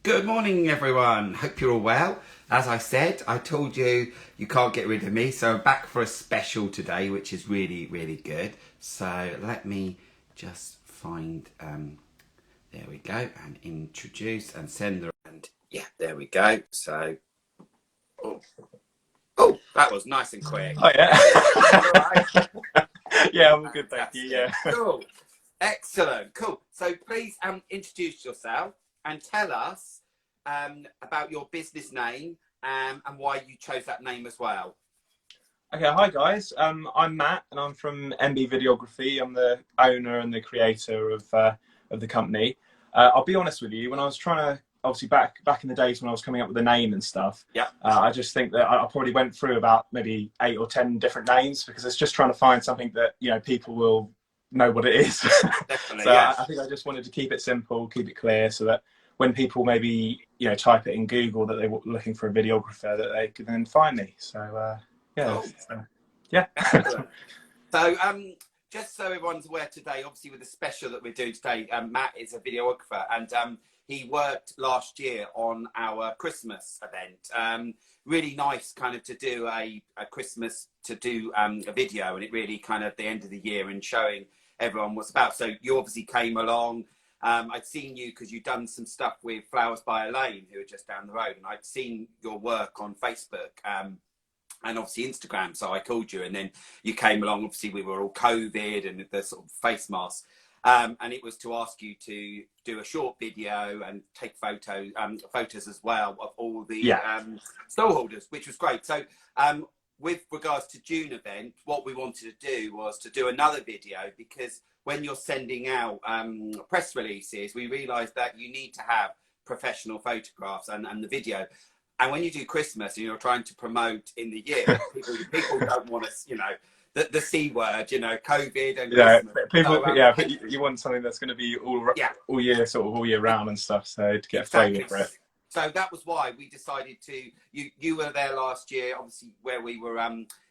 Good morning, everyone. Hope you're all well. As I said, I told you you can't get rid of me, so I'm back for a special today, which is really, really good. So let me just find, there we go, and introduce and send the, and yeah, there we go. So, oh, that was nice and quick. Oh yeah. All right. Yeah, I'm good, thank you. Yeah. Cool. Excellent. Cool. So please introduce yourself and tell us about your business name and why you chose that name as well. Okay, hi guys. I'm Matt, and I'm from MB Videography. I'm the owner and the creator of the company. I'll be honest with you. When I was trying to, obviously back in the days when I was coming up with a name and stuff, yeah, I just think that I probably went through about maybe 8 or 10 different names because it's just trying to find something that people will know what it is. Definitely. So yeah. I think I just wanted to keep it simple, keep it clear, so that when people maybe type it in Google that they were looking for a videographer, that they could then find me. So yeah, cool. yeah. So just so everyone's aware today, obviously with the special that we're doing today, Matt is a videographer, and he worked last year on our Christmas event. Really nice kind of to do a Christmas, to do a video, and it really kind of the end of the year and showing everyone what's about. So you obviously came along. I'd seen you because you'd done some stuff with Flowers by Elaine, who are just down the road, and I'd seen your work on Facebook and obviously Instagram. So I called you, and then you came along. Obviously, we were all COVID and the sort of face masks, and it was to ask you to do a short video and take photos as well of all the stallholders, which was great. So with regards to June event, what we wanted to do was to do another video, because when you're sending out press releases, we realised that you need to have professional photographs and the video. And when you do Christmas and you're trying to promote in the year, people don't want to, the C word, COVID and Christmas. People, but you want something that's going to be all year, sort of all year round and stuff. So to get a flavour for it. So that was why we decided to. You were there last year, obviously, where we were.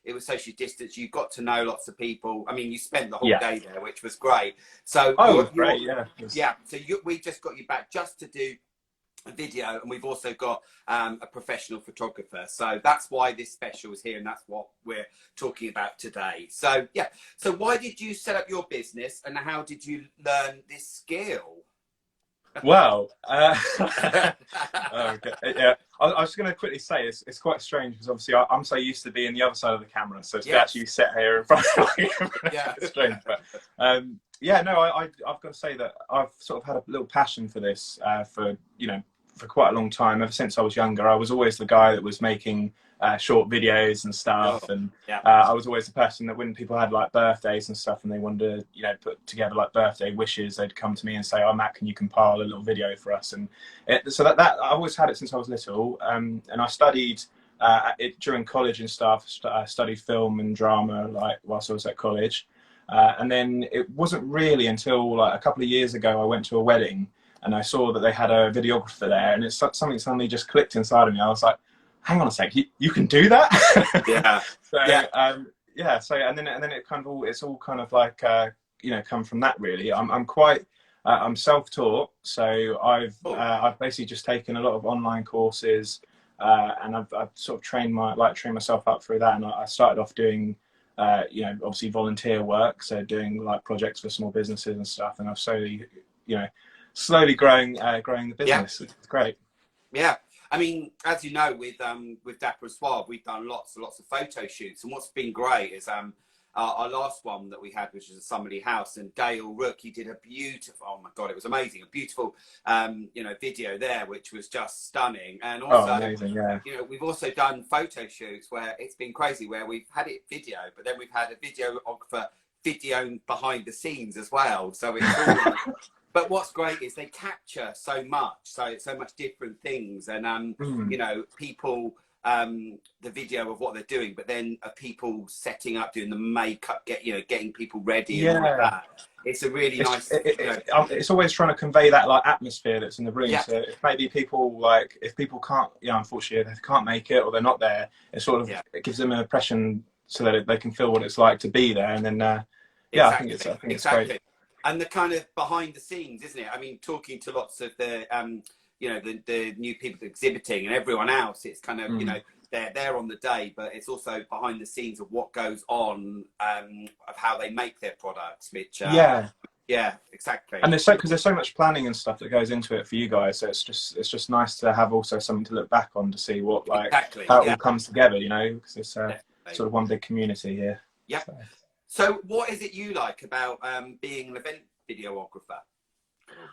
It was social distance. You got to know lots of people. I mean, you spent the whole day there, which was great. So great, So we just got you back just to do a video, and we've also got a professional photographer. So that's why this special is here, and that's what we're talking about today. So yeah. So why did you set up your business, and how did you learn this skill? Well, okay. Yeah, I was just going to quickly say it's quite strange because obviously I'm so used to being the other side of the camera, so to actually sit here in front of you, it's strange. But yeah, no, I've got to say that I've sort of had a little passion for this for quite a long time. Ever since I was younger, I was always the guy that was making short videos and stuff, and I was always the person that when people had like birthdays and stuff and they wanted to put together like birthday wishes, they'd come to me and say, "Oh Matt, can you compile a little video for us?" And so that I've always had it since I was little, and I studied it during college and stuff. I studied film and drama like whilst I was at college, and then it wasn't really until like a couple of years ago I went to a wedding and I saw that they had a videographer there, and it's something suddenly just clicked inside of me. I was like, hang on a sec, you can do that? So and then it kind of it's all kind of like come from that really. I'm self-taught, so I've basically just taken a lot of online courses, and I've sort of trained myself up through that, and I started off doing obviously volunteer work, so doing like projects for small businesses and stuff, and I've slowly growing the business. It's great. Yeah. I mean, as you know, with Dapper and Suave, we've done lots and lots of photo shoots, and what's been great is our last one that we had, which was a Summerley house, and Dale Rook, he did a beautiful, oh my god, it was amazing, a beautiful video there, which was just stunning. And also amazing, we've also done photo shoots where it's been crazy, where we've had it video, but then we've had a videographer videoing behind the scenes as well. So it's all but what's great is they capture so much different things, and people the video of what they're doing, but then people setting up, doing the makeup, getting people ready and all of that. It's a really nice. It's always trying to convey that like atmosphere that's in the room. So if maybe people if people can't, unfortunately they can't make it or they're not there, it sort of it gives them an impression so that they can feel what it's like to be there, and then I think it's great. And the kind of behind the scenes, isn't it? I mean, talking to lots of the you know, the new people exhibiting and everyone else. It's kind of, you know, they're there on the day, but it's also behind the scenes of what goes on, of how they make their products, which yeah, exactly. And because there's so much planning and stuff that goes into it for you guys, so it's just nice to have also something to look back on to see what how it all comes together, you know, because it's sort of one big community here. Yeah. So what is it you like about being an event videographer?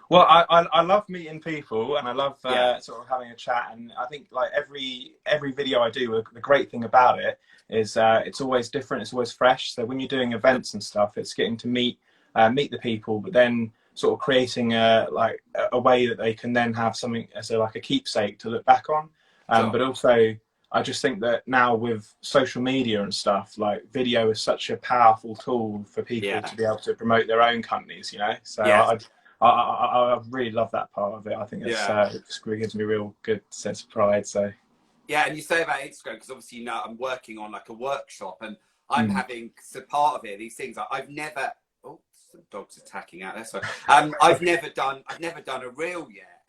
Well, I love meeting people, and I love sort of having a chat. And I think like every video I do, the great thing about it is it's always different. It's always fresh. So when you're doing events and stuff, it's getting to meet the people, but then sort of creating a way that they can then have something as a keepsake to look back on. But also, I just think that now with social media and stuff, like video is such a powerful tool for people to be able to promote their own companies, you know. So I really love that part of it. I think it just really gives me a real good sense of pride. So yeah, and you say about Instagram, because obviously, you know, I'm working on like a workshop, and I'm having part of it. These things I've never. Oh, some dogs attacking out there. So I've never done a reel yet.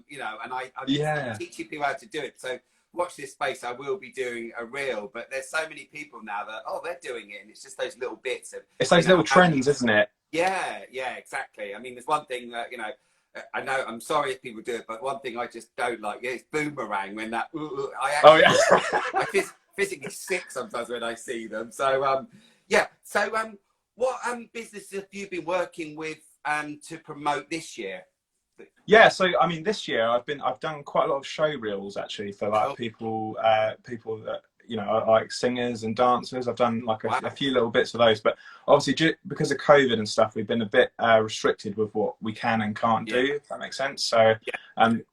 You know, and I'm teaching people how to do it. So watch this space. I will be doing a reel, but there's so many people now that they're doing it, and it's just those little bits of. It's those little trends, isn't it? Yeah, exactly. I mean, there's one thing that, you know, I know, I'm sorry if people do it, but one thing I just don't like is boomerang when that. I physically sick sometimes when I see them. So So what businesses have you been working with to promote this year? Yeah, so I mean, this year I've done quite a lot of show reels actually for like people that, you know, are like singers and dancers. I've done like a few little bits of those, but obviously because of COVID and stuff, we've been a bit restricted with what we can and can't do, if that makes sense. So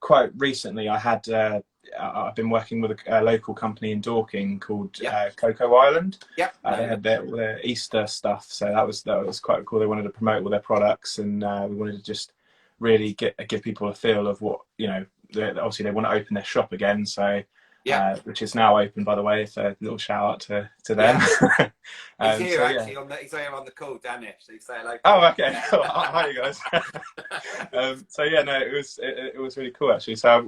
quite recently I've been working with a local company in Dorking called Cocoa Island. They had their Easter stuff, so that was quite cool. They wanted to promote all their products, and we wanted to just really give people a feel of what, you know, obviously they want to open their shop again, so which is now open, by the way, so a little shout out to them. He's here actually he's here on the call, Danish, so you say hello. Oh, okay. Hi, you guys. So yeah, no, it was really cool actually. So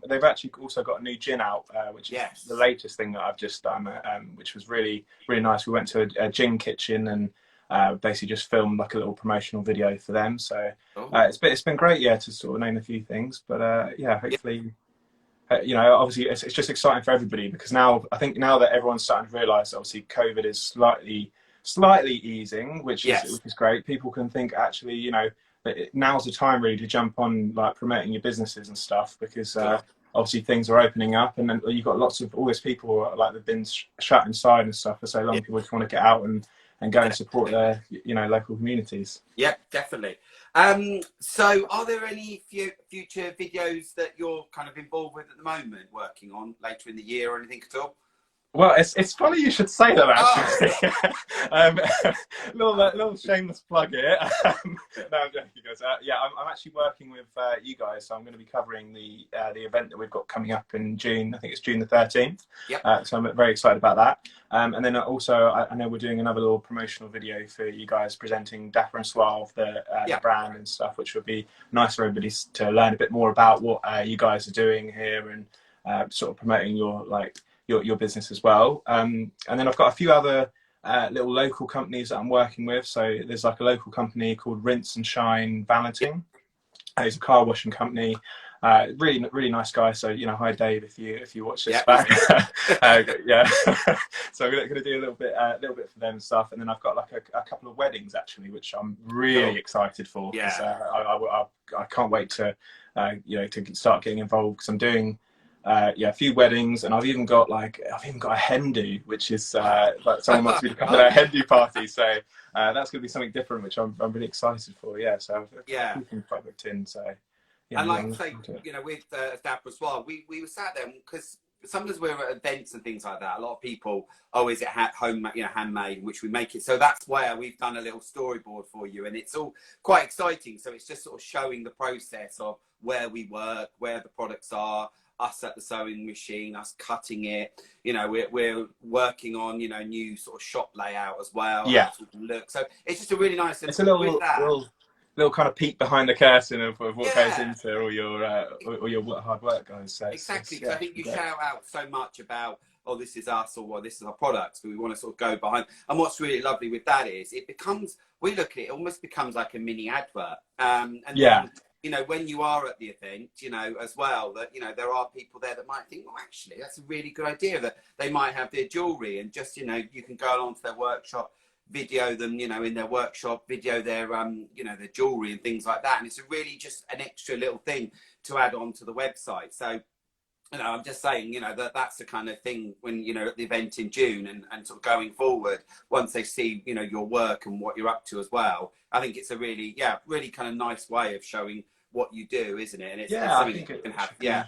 they've actually also got a new gin out, which is the latest thing that I've just done, which was really nice. We went to a gin kitchen and basically just filmed like a little promotional video for them. So it's been great, to sort of name a few things, but hopefully. You know, obviously it's just exciting for everybody, because now I think that everyone's starting to realise obviously COVID is slightly easing, which is great. People can think actually, you know, now's the time really to jump on like promoting your businesses and stuff, because obviously things are opening up, and then you've got all these people like they've been shut inside and stuff for so long. People just want to get out and go and support their, you know, local communities. Yeah, definitely. So are there any future videos that you're kind of involved with at the moment, working on later in the year or anything at all? Well, it's funny you should say that actually. Little shameless plug here. No, I'm joking, guys. I'm actually working with you guys, so I'm going to be covering the event that we've got coming up in June. I think it's June the 13th. So I'm very excited about that. And then also, I know we're doing another little promotional video for you guys presenting Dapper and Suave, the brand and stuff, which would be nice for everybody to learn a bit more about what you guys are doing here, and sort of promoting your business as well. And then I've got a few other little local companies that I'm working with. So there's like a local company called Rinse and Shine Valeting. It's a car washing company. Really nice guy. So, you know, hi Dave, if you watch this back. So I'm gonna do a little bit for them and stuff. And then I've got like a couple of weddings actually, which I'm really excited for. I can't wait to to start getting involved, because I'm doing a few weddings, and I've even got a hen do, which is like someone wants me to come to their hen do party. So that's going to be something different, which I'm really excited for. So I've been quite booked in. So and like say, you know, with Dapper as well, we were sat there because sometimes we're at events and things like that. A lot of people, is it home, you know, handmade, which we make it. So that's where we've done a little storyboard for you, and it's all quite exciting. So it's just sort of showing the process of where we work, where the products are, us at the sewing machine, us cutting it. You know, we're working on, you know, new sort of shop layout as well. Look, so it's just a really nice. It's a little little kind of peek behind the curtain of what goes Yeah. into all your hard work, guys. So Exactly, because yeah, I think you great. shout out so much about, oh, this is us, or well, this is our products, but we want to sort of go behind. And what's really lovely with that is it becomes, we look at it, it almost becomes like a mini advert. And Yeah, then, you know, when you are at the event, you know, as well, that, you know, there are people there that might think, well, actually, that's a really good idea, that they might have their jewelry and just, you know, you can go along to their workshop, video them, you know, in their workshop, video their, you know, their jewelry and things like that. And it's really just an extra little thing to add on to the website. So, you know, I'm just saying, you know, that's the kind of thing when, you know, at the event in June and sort of going forward, once they see, you know, your work and what you're up to as well, I think it's a really, yeah, really kind of nice way of showing what you do, isn't it? And it's yeah, I something think that you it can have, should be. yeah.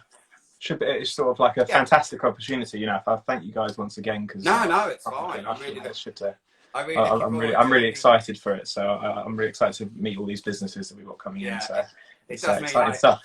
Should be, it's sort of like a Yeah. fantastic opportunity, you know. I thank you guys once again because No, it's fine. I'm really looking forward I'm to really it. excited for it. So I'm really excited to meet all these businesses that we've got coming in. Yeah, So it it's does mean exciting stuff.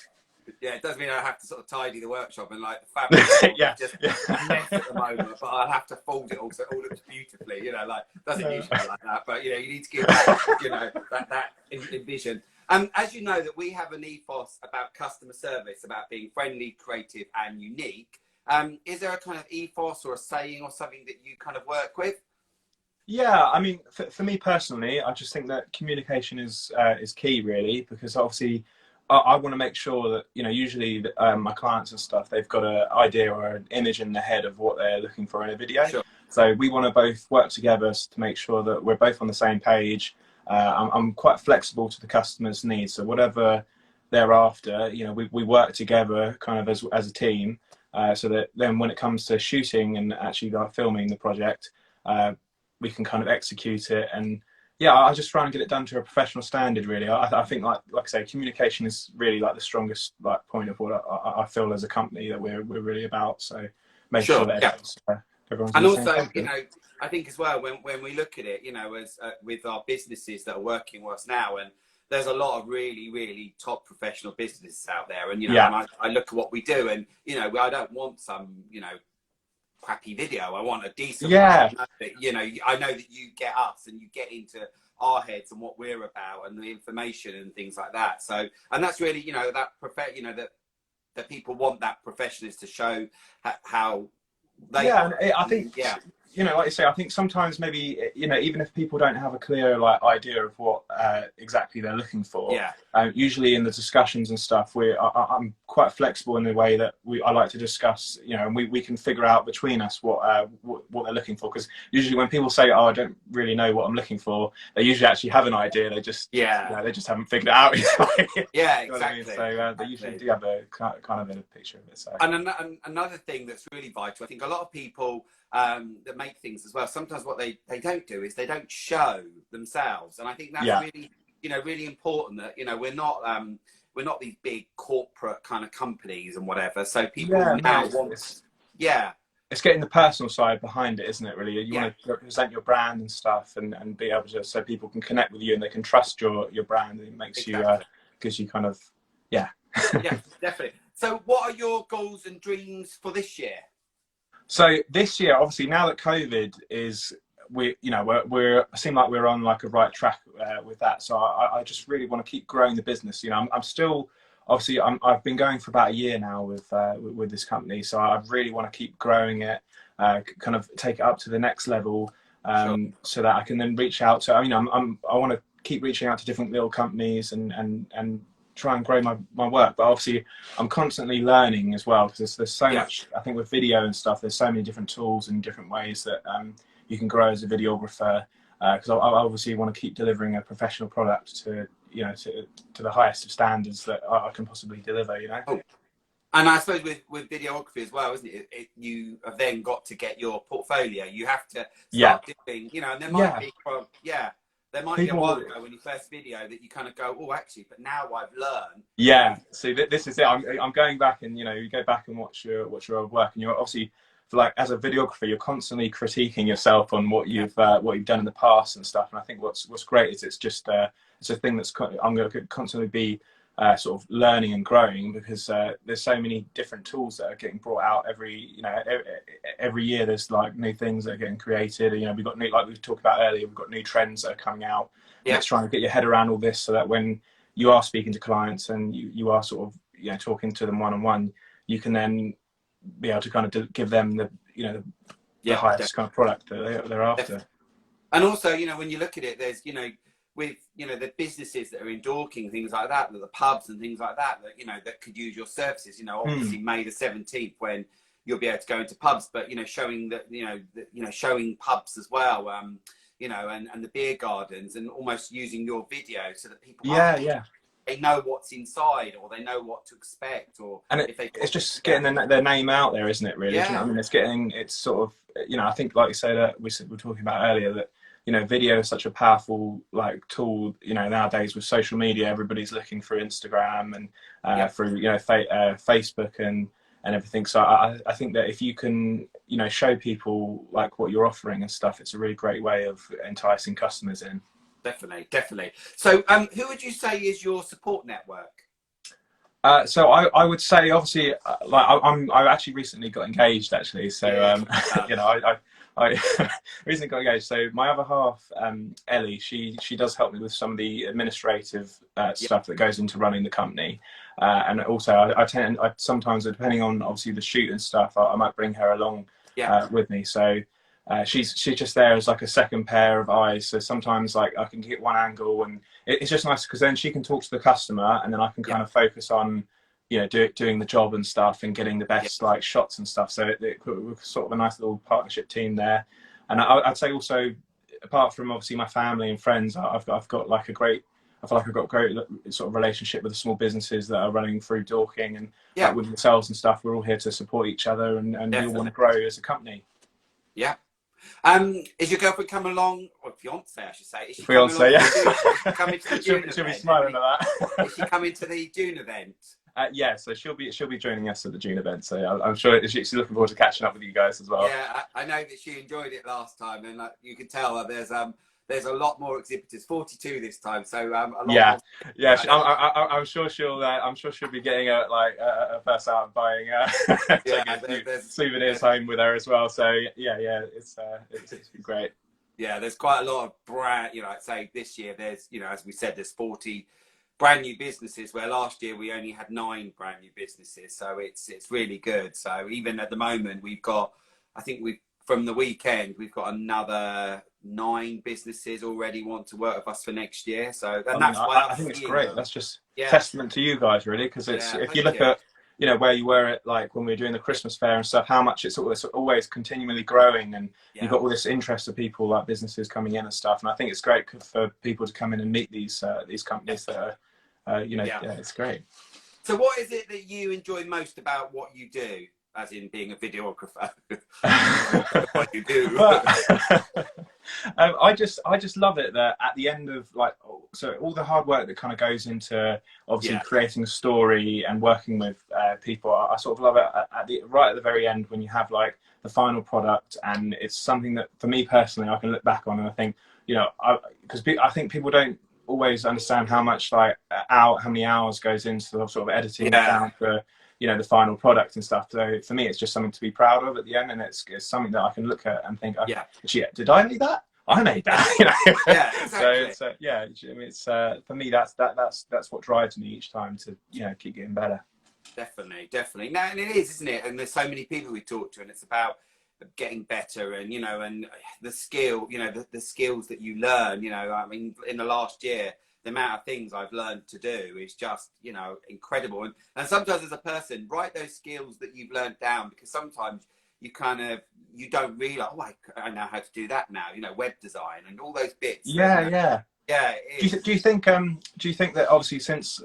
yeah, it does mean I have to sort of tidy the workshop, and like the fabric is Yeah, just yeah. a mess at the moment, but I'll have to fold it all so it all looks beautifully, you know, like doesn't usually like that, but you know, you need to give that, you know, that envision. As you know, that we have an ethos about customer service, about being friendly, creative and unique. Is there a kind of ethos or a saying or something that you kind of work with? Yeah, I mean, for me personally, I just think that communication is key, really, because obviously I want to make sure that, you know, usually my clients and stuff, they've got an idea or an image in their head of what they're looking for in a video. Sure. So we want to both work together to make sure that we're both on the same page. I'm quite flexible to the customer's needs, so whatever they're after, you know, we work together kind of as a team, so that then when it comes to shooting and actually like filming the project, we can kind of execute it. And yeah, I just try and get it done to a professional standard, really. I think like I say, communication is really like the strongest like point of what I feel as a company that we're really about. So making sure Sure, that yeah. everyone's on And the same also, page. you know, I think as well, when we look at it, you know, as with our businesses that are working with us now, and there's a lot of really, really top professional businesses out there. And, you know, Yeah. and I look at what we do, and, you know, I don't want some, you know, crappy video. I want a decent Yeah. one. You know, I know that you get us and you get into our heads and what we're about and the information and things like that. So, and that's really, you know, you know, that people want that professionals to show how they Yeah, work. and I think, Yeah. you know, like you say, I think sometimes maybe, you know, even if people don't have a clear like idea of what exactly they're looking for, Yeah. Usually in the discussions and stuff, I'm quite flexible in the way that I like to discuss, you know, and we can figure out between us what they're looking for. Because usually when people say, "Oh, I don't really know what I'm looking for," they usually actually have an idea. They just, Yeah. you know, they just haven't figured it out. Yeah, You know what I mean? exactly. So they usually do have a kind of a picture of it. So. And another thing that's really vital, I think a lot of people that make things as well, sometimes what they don't do is they don't show themselves. And I think that's really, you know, really important that, you know, we're not these big corporate kind of companies and whatever. So people now want, it's getting the personal side behind it, isn't it, really? You want to represent your brand and stuff and be able to, so people can connect with you and they can trust your brand, and it makes you, gives you kind of, yeah, definitely. So what are your goals and dreams for this year? So this year, obviously, now that COVID is, we seem like we're on like a right track with that. So I just really want to keep growing the business. You know, I'm still, obviously, I've been going for about a year now with this company. So I really want to keep growing it, kind of take it up to the next level, so that I can then reach out to, I mean, I want to keep reaching out to different little companies and try and grow my work. But obviously I'm constantly learning as well, because there's so much, I think with video and stuff, there's so many different tools and different ways that you can grow as a videographer, because I obviously want to keep delivering a professional product to, you know, to the highest of standards that I can possibly deliver, you know. And I suppose with videography as well, isn't it? You have then got to get your portfolio. You have to start doing, you know, and there might be, there might be a while ago when you first video that you kind of go, oh, actually, but now I've learned. Yeah, see, this is it. I'm going back, and you know, you go back and watch your old work, and you're obviously, like, as a videographer, you're constantly critiquing yourself on what you've done in the past and stuff. And I think what's great is it's just it's a thing that's I'm going to constantly be sort of learning and growing, because there's so many different tools that are getting brought out every year. There's like new things that are getting created. You know, we've got new, like we talked about earlier, we've got new trends that are coming out. And it's trying to get your head around all this, so that when you are speaking to clients and you are sort of, you know, talking to them one-on-one, you can then be able to kind of give them the, you know, the highest kind of product that they're after. And also, you know, when you look at it, there's, you know, with, you know, the businesses that are in Dorking, things like that, the pubs and things like that, you know, that could use your services. You know, obviously May the 17th, when you'll be able to go into pubs, but, you know, showing that, showing pubs as well, you know, and the beer gardens, and almost using your video so that people, they know what's inside, or they know what to expect, or and it's just getting their name out there, isn't it? Really, do you know what I mean? It's sort of, you know, I think, like you say, that we were talking about earlier, that, you know, video is such a powerful like tool. You know, nowadays with social media, everybody's looking through Instagram and through, you know, Facebook and everything. So I think that if you can, you know, show people like what you're offering and stuff, it's a really great way of enticing customers in. Definitely. So who would you say is your support network? So I would say, obviously, like I actually recently got engaged, actually. So you know, I recently got engaged. So my other half, Ellie, she does help me with some of the administrative stuff that goes into running the company, and also I sometimes, depending on obviously the shoot and stuff, I might bring her along with me. So she's just there as like a second pair of eyes. So sometimes like I can get one angle, and it's just nice because then she can talk to the customer, and then I can kind of focus on, you know, doing the job and stuff, and getting the best like shots and stuff. So we're sort of a nice little partnership team there. And I'd say also, apart from obviously my family and friends, I've got like I feel like I've got a great sort of relationship with the small businesses that are running through Dorking, and like with themselves and stuff. We're all here to support each other, and we all want to grow as a company. Yeah. Is your girlfriend coming along, or fiance, I should say? Is she fiance, coming to the June event? She'll be smiling at that. Is she coming to the June event? Yeah, so she'll be joining us at the June event. So I'm sure she's looking forward to catching up with you guys as well. Yeah, I know that she enjoyed it last time, and you can tell that there's a lot more exhibitors, 42 this time. So a lot more. I'm sure she'll be getting a first out buying souvenirs home with her as well. So it's great. Yeah, there's quite a lot of brand. You know, I'd say this year there's, you know, as we said, there's 40 brand new businesses, where last year we only had 9 brand new businesses. So it's really good. So even at the moment we've got, I think from the weekend we've got another 9 businesses already want to work with us for next year. So that's why I think it's great. That's just testament to you guys, really, because it's if you look at, you know, where you were at, like when we were doing the Christmas fair and stuff, how much it's always continually growing, and you've got all this interest of people, like businesses coming in and stuff. And I think it's great for people to come in and meet these companies that are, you know, it's great. So what is it that you enjoy most about what you do, as in being a videographer? What you do? I just love it that at the end of, like, so all the hard work that kind of goes into obviously creating a story and working with people, I sort of love it right at the very end, when you have like the final product, and it's something that for me personally I can look back on and I think, you know, because I think people don't always understand how much how many hours goes into the sort of editing down for, you know, the final product and stuff. So for me, it's just something to be proud of at the end, and it's something that I can look at and think, did I make that? I made that, you know. Yeah, exactly. So I mean, it's for me, that's what drives me each time to, you know, keep getting better. Definitely. Now, and it is, isn't it? And there's so many people we talk to, and it's about getting better, and, you know, and the skill, you know, the skills that you learn. You know, I mean, in the last year, the amount of things I've learned to do is just, you know, incredible. And sometimes as a person, write those skills that you've learned down, because sometimes you don't realize, I know how to do that now, you know, web design and all those bits. Yeah. Do you think that obviously since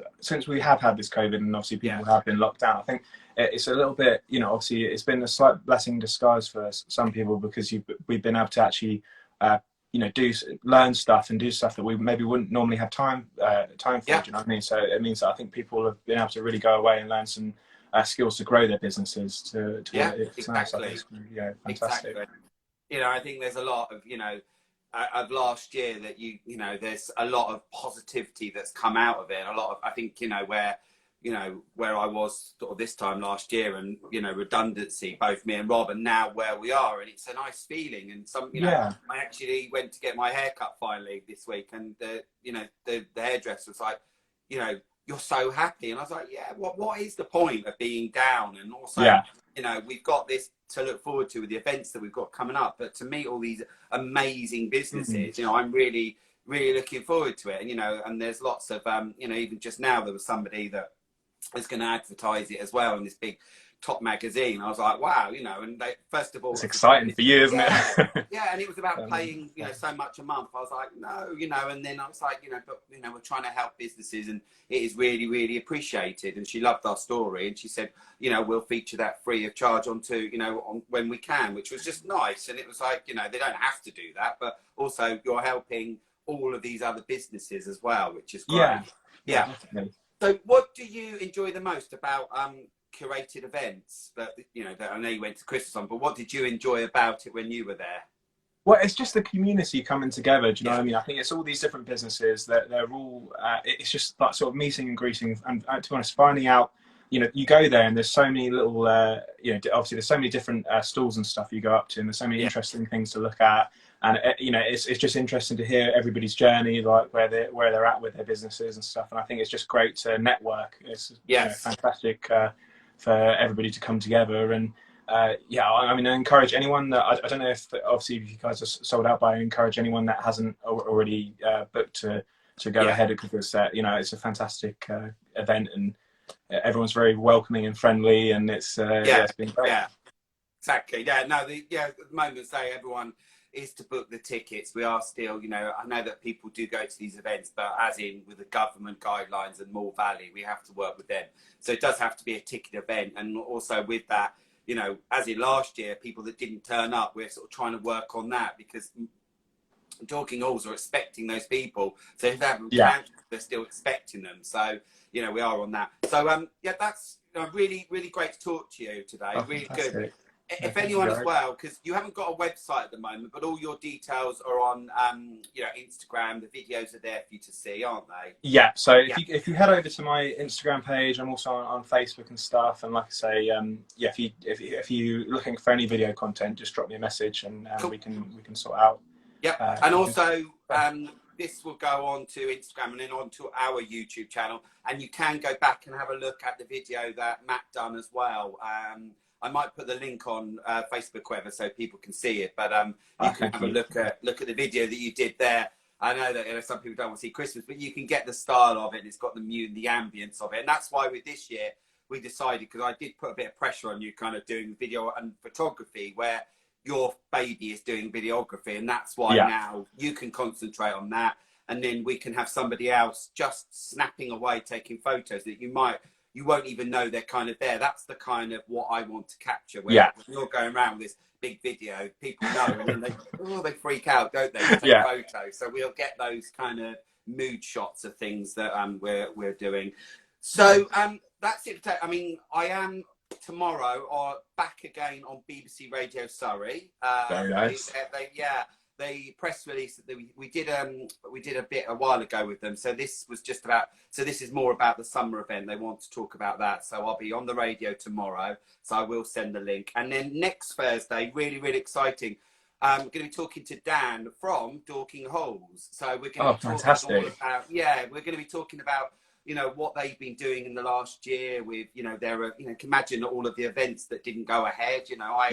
we have had this COVID, and obviously people have been locked down, I think it's a little bit, you know, obviously it's been a slight blessing in disguise for some people, because we've been able to actually you know, learn stuff and do stuff that we maybe wouldn't normally have time for. Do you know what I mean? So it means that I think people have been able to really go away and learn some skills to grow their businesses. Exactly. Fantastic. Exactly. You know, I think there's a lot of, you know, of last year that you know, there's a lot of positivity that's come out of it. A lot of, I think, you know, where I was sort of this time last year, and, you know, redundancy, both me and Rob, and now where we are, and it's a nice feeling. And some, you know, I actually went to get my hair cut finally this week, and the hairdresser was like, you know, you're so happy. And I was like, yeah, what is the point of being down? And also, you know, we've got this to look forward to with the events that we've got coming up, but to meet all these amazing businesses, you know, I'm really looking forward to it. And, you know, and there's lots of, you know, even just now there was somebody that is going to advertise it as well in this big top magazine. I was like, wow, you know, and they, first of all, it's exciting for you, isn't it? Yeah, and it was about paying, you know, so much a month. I was like, no, you know, and then I was like, you know, but, you know, we're trying to help businesses, and it is really appreciated. And she loved our story, and she said, you know, we'll feature that free of charge onto, you know, on when we can, which was just nice. And it was like, you know, they don't have to do that, but also you're helping all of these other businesses as well, which is great. Yeah. Definitely. So what do you enjoy the most about curated events that, you know, that I know you went to Christmas on, but what did you enjoy about it when you were there? Well, it's just the community coming together. Do you know what I mean? I think it's all these different businesses that they're all, it's just that sort of meeting and greeting, and to be honest, finding out, you know, you go there and there's so many little, you know, obviously there's so many different stalls and stuff you go up to, and there's so many interesting things to look at. And, you know, it's just interesting to hear everybody's journey, like where they're at with their businesses and stuff. And I think it's just great to network. It's you know, fantastic for everybody to come together. And yeah, I mean, I encourage anyone that, I don't know if, obviously, if you guys are sold out, but I encourage anyone that hasn't already booked to go ahead, because you know, it's a fantastic event, and everyone's very welcoming and friendly, and it's it's been great. Yeah, exactly. Yeah, no, at the moment, say everyone is to book the tickets. We are still, you know, I know that people do go to these events, but as in with the government guidelines and Moore Valley, we have to work with them. So it does have to be a ticket event. And also with that, you know, as in last year, people that didn't turn up, we're sort of trying to work on that, because Dorking Halls are expecting those people. So if they haven't cancelled, they're still expecting them. So, you know, we are on that. So, yeah, that's really great to talk to you today. Really good. If anyone as well, because you haven't got a website at the moment, but all your details are on, you know, Instagram. The videos are there for you to see, aren't they? Yeah. So if you head over to my Instagram page, I'm also on Facebook and stuff. And like I say, yeah, if you're looking for any video content, just drop me a message, and we can sort out. Yeah. And also, this will go on to Instagram and then on to our YouTube channel, and you can go back and have a look at the video that Matt done as well. I might put the link on Facebook, whatever, so people can see it. But you can have a look at the video that you did there. I know that, you know, some people don't want to see Christmas, but you can get the style of it. And it's got the mood and the ambience of it, and that's why with this year we decided, because I did put a bit of pressure on you, kind of doing video and photography, where your baby is doing videography, and that's why now you can concentrate on that, and then we can have somebody else just snapping away, taking photos that you won't even know they're kind of there. That's the kind of what I want to capture. When you're going around with this big video, people know, and then they freak out, don't they? To take photos. So we'll get those kind of mood shots of things that we're doing. So that's it. I mean, I am tomorrow or back again on BBC Radio Surrey. Very nice. They press release that we did a bit a while ago with them. So this was just about. So this is more about the summer event. They want to talk about that. So I'll be on the radio tomorrow. So I will send the link. And then next Thursday, really exciting. I'm going to be talking to Dan from Dorking Halls. So we're going to be talking all about. Yeah, we're going to be talking about, you know, what they've been doing in the last year with, you know, their, you know, can imagine all of the events that didn't go ahead. You know, I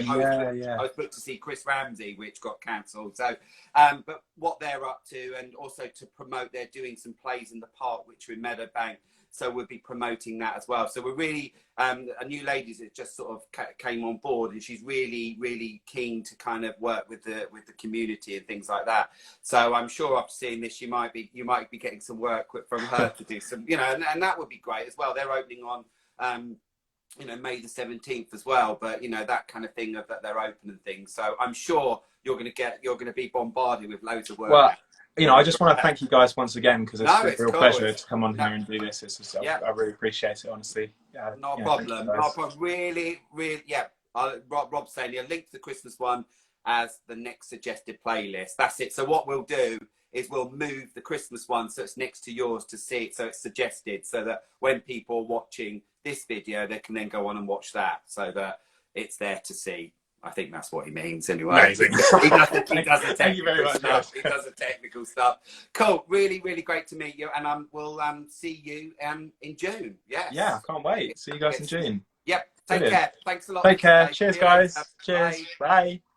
was booked to see Chris Ramsey, which got cancelled. So, but what they're up to, and also to promote, they're doing some plays in the park, which are in Meadowbank. So we'll be promoting that as well. So we're really, a new lady that just sort of came on board, and she's really keen to kind of work with the community and things like that. So I'm sure after seeing this, you might be getting some work from her to do some, you know, and that would be great as well. They're opening on, you know, May the 17th as well. But you know, that kind of thing of that they're open and things. So I'm sure you're going to be bombarded with loads of work. Well, you know, I just want to thank you guys once again, because it's a real pleasure to come on here and do this. It's just, I really appreciate it, honestly. No problem. Really, yeah. Rob's saying, link to the Christmas one. as the next suggested playlist. That's it. So what we'll do is we'll move the Christmas one so it's next to yours to see it, so it's suggested, so that when people are watching this video, they can then go on and watch that, so that it's there to see. I think that's what he means anyway. Amazing. He does the Thank you very technical much, stuff. guys. He does the technical stuff. Cool. Really, really great to meet you. And we'll see you in June. Yes. Yeah, I can't wait. See you guys in June. Yep. Take Brilliant. care. Thanks a lot. Take care. Cheers, guys. Cheers. Bye. Bye.